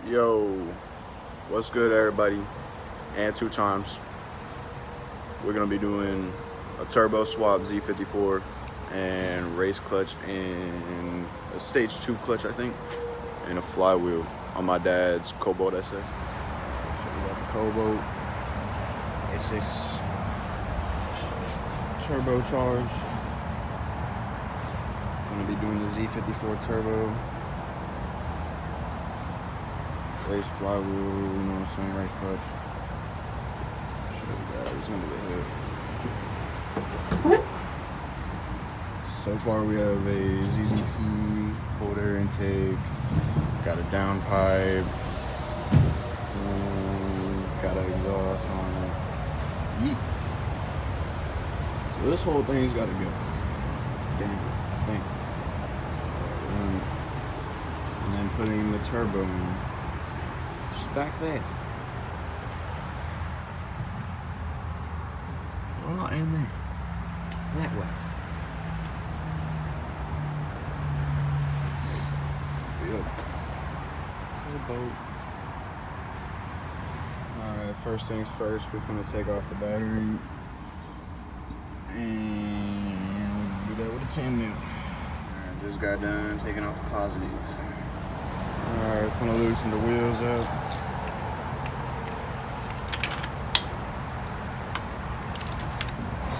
Yo, what's good, everybody? And two times. We're gonna be doing a turbo swap Z54 and race clutch and a stage 2 clutch, I think, and a flywheel on my dad's Cobalt SS. So we got the Cobalt SS turbocharged. Gonna be doing the Z54 turbo. Race flywheel, you know what I'm saying, race clutch. Show you guys under the hood. So far we have a ZZP cold air intake, got a down pipe, got an exhaust on it. Yeet. So this whole thing's gotta go down, I think. And then putting the turbo in. Back there. Right in there. That way. Good. Boat. Alright, first things first, we're gonna take off the battery. And do that with a 10 mil. Alright, just got done taking off the positive. Alright, gonna loosen the wheels up.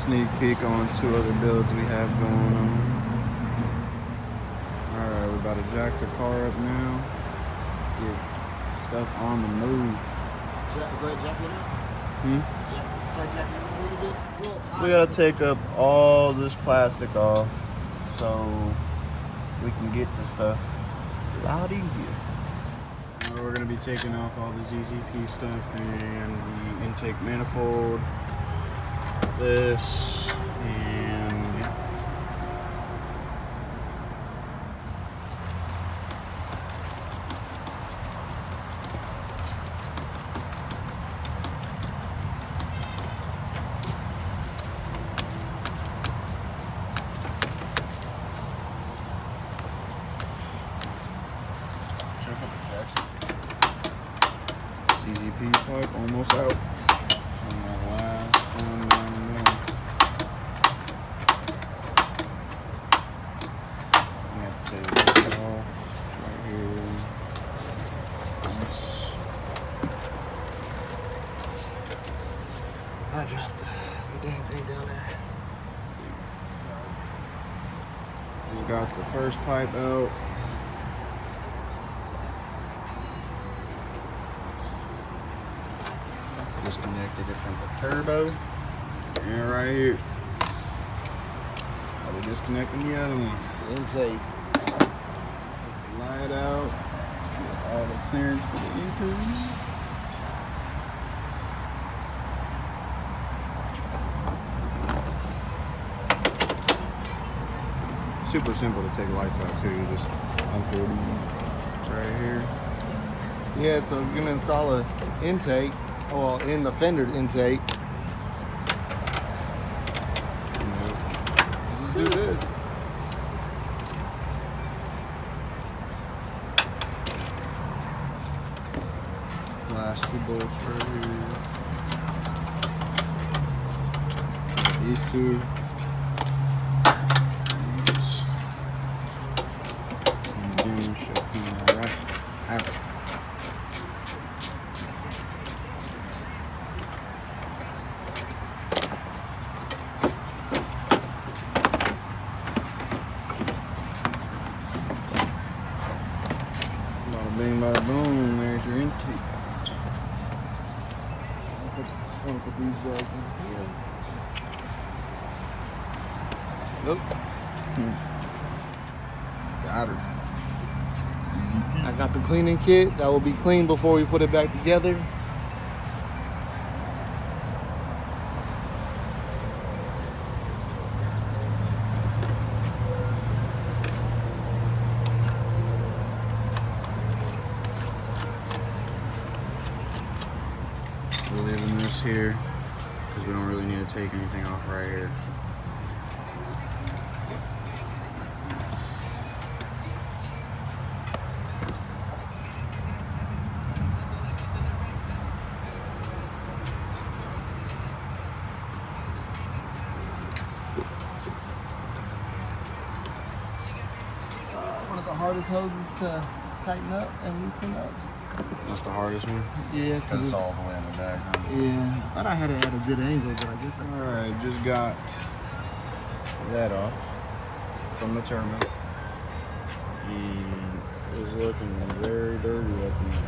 Sneak peek on two other builds we have going on. Alright, we're about to jack the car up now. Get stuff on the move. Go ahead, jack it up. Start jacking it up a little bit. We gotta take up all this plastic off so we can get the stuff a lot easier. We're gonna be taking off all the ZZP stuff and the intake manifold. This and yeah. Check out the jacks. CZP pipe almost out. So my last one down the middle. We have to take this off right here. This. I dropped the dang thing down there. Just got the first pipe out. Disconnected it from the turbo. And right here. I'll be disconnecting the other one. Intake. Light out. Get all the clearance for the increase. Super simple to take lights out too. You just unclip them right here. Yeah, so you're gonna install a intake, well, in the fender intake. Just do this. Last two bolts right here. These two. These. And then should come right out. Bada bing, bada boom, there's your intake. I'm gonna put these guys in here. Nope. Got her. I got the cleaning kit. That will be cleaned before we put it back together. We're leaving this here because we don't really need to take anything off right here. hardest hoses to tighten up and loosen up. That's the hardest one. Yeah, Because it's all the way in the back. Huh? Yeah, I thought I had it at a good angle, but I guess I. All right, just got that off from the turbo. And it's looking very dirty up in there.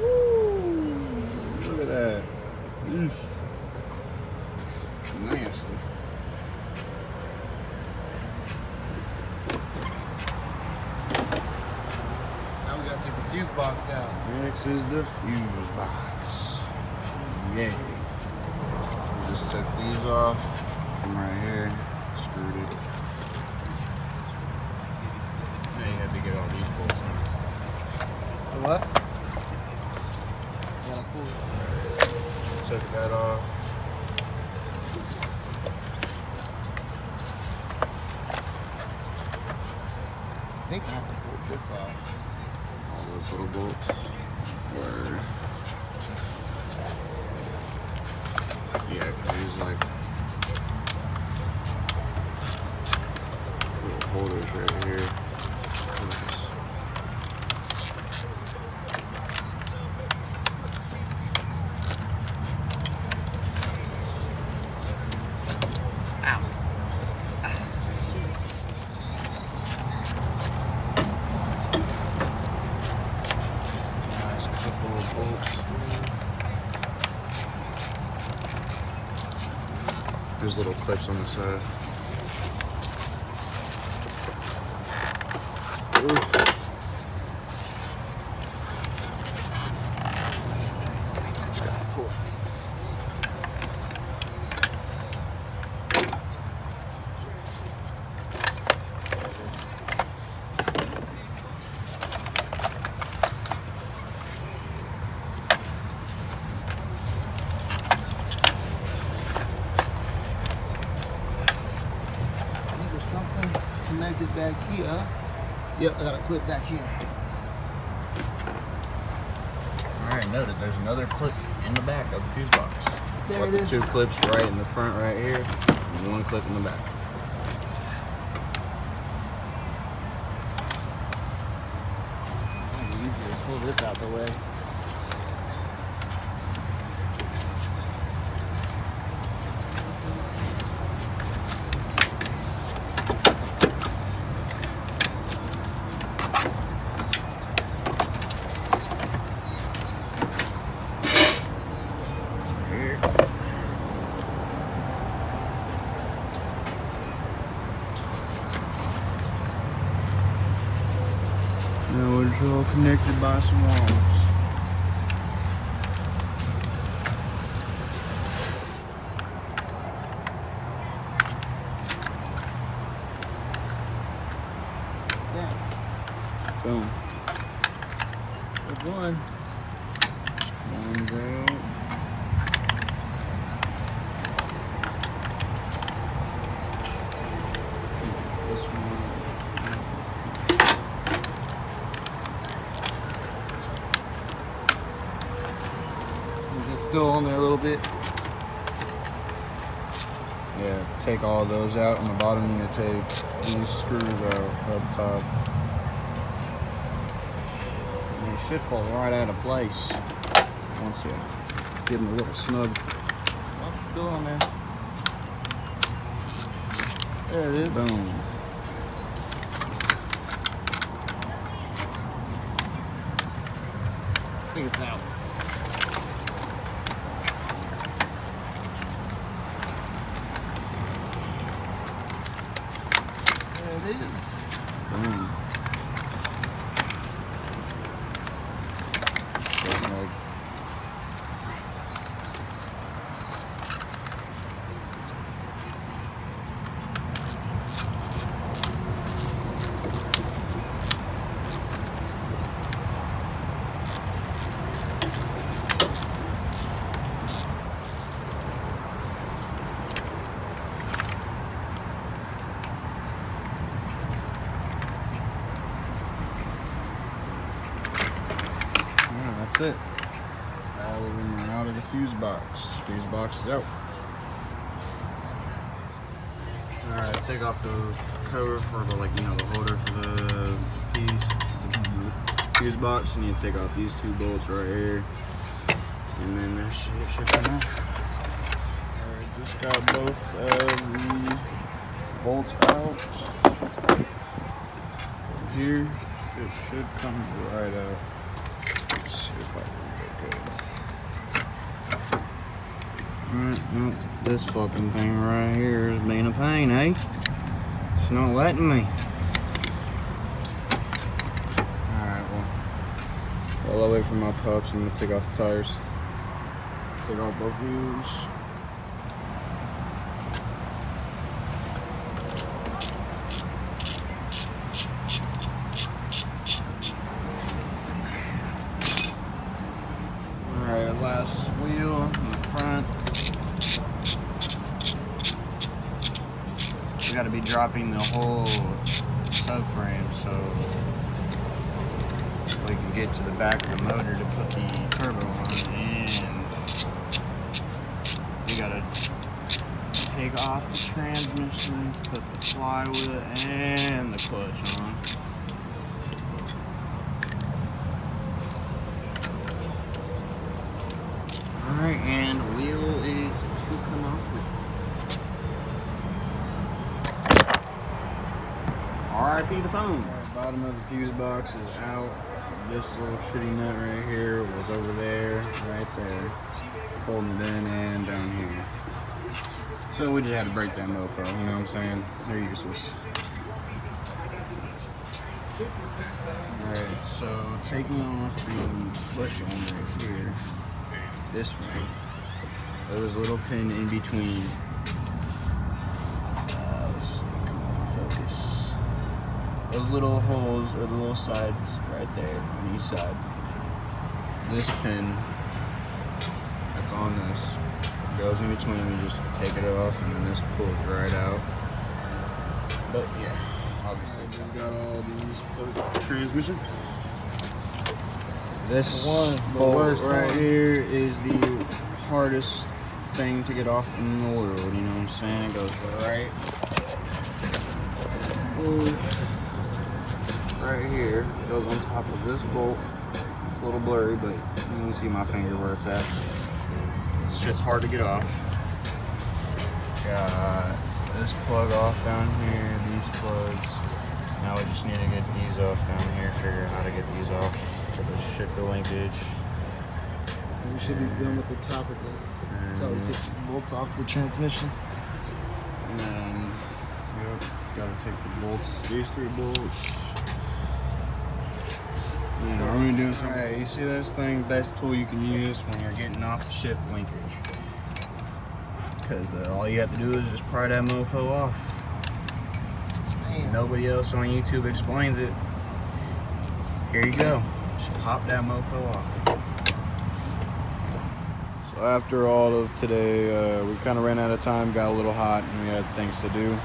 Woo! Look at that. Oof. Nasty. Now we gotta take the fuse box out. Next is the fuse box. Yay. We just took these off from right here, screwed it. Now you have to get all these bolts in. What? Yeah, cool. Took that off. I think I have to pull this off. All those little bolts. Word. Yeah, because these like little holders right here. Nice couple of bolts. There's little clips on the side. Ooh. Just gotta pull. There it is. I think there's something connected back here. Yep, I got a clip back here. Alright, noted. There's another clip in the back of the fuse box. There Got it the is. 2 clips right in the front right here, and 1 clip in the back. Might be easier to pull this out the way. Here. Now it's all connected by some walls. Yeah, Boom. there's one. One's out. This one. It's still on there a little bit. Yeah, take all those out. On the bottom, you need to take these screws out up top. And they should fall right out of place once you give them a little snug. Oh, still on there. There it is. Boom. I think it's out. There it is. Boom. So snug. That's it. It's all of them are out of the fuse box. Fuse box is out. Alright, take off the cover for the, like, you know, the holder for the fuse box. You need to take off these 2 bolts right here, and then that shit should come off. Alright, just got both of the bolts out. Here, it should come right out. Let's see if I can get good. This fucking thing right here is being a pain, eh? It's not letting me. Alright, well, while I wait for my pups, I'm gonna take off the tires. Take off both wheels. Alright, last wheel in the front. We gotta be dropping the whole subframe so we can get to the back of the motor to put the turbo on, and we gotta take off the transmission, put the flywheel and the clutch on. Alright, and wheel is to come off with. RIP the phone. Right, bottom of the fuse box is out. This little shitty nut right here was over there, right there, holding it in and down here. So we just had to break that mofo, you know what I'm saying? They're useless. Alright, so taking off the push on right here, this ring, there was a little pin in between. Let's see, come on, focus. Those little holes or the little sides right there on each side. This pin that's on this goes in between. You just take it off and then this pulls right out. But yeah, obviously it's got all these transmission. This bolt right here is the hardest thing to get off in the world, you know what I'm saying? It goes right here, goes on top of this bolt. It's a little blurry, but you can see my finger where it's at. This shit's hard to get off. Got this plug off down here, these plugs. Now we just need to get these off down here, figure out how to get these off. So let's shift the linkage. We should be done with the top of this. That's how we take the bolts off the transmission. And then, yep, gotta take the bolts, these 3 bolts. And are we doing something? Alright, you see this thing? Best tool you can use when you're getting off the shift linkage. Because all you have to do is just pry that mofo off. Nobody else on YouTube explains it. Here you go. Just pop that mofo off. So after all of today, we kind of ran out of time, got a little hot, and we had things to do.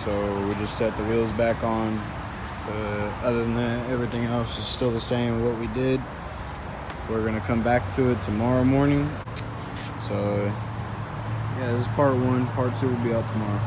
So we just set the wheels back on. Other than that, everything else is still the same what we did. We're gonna come back to it tomorrow morning. So yeah, this is part 1. Part 2 will be out tomorrow.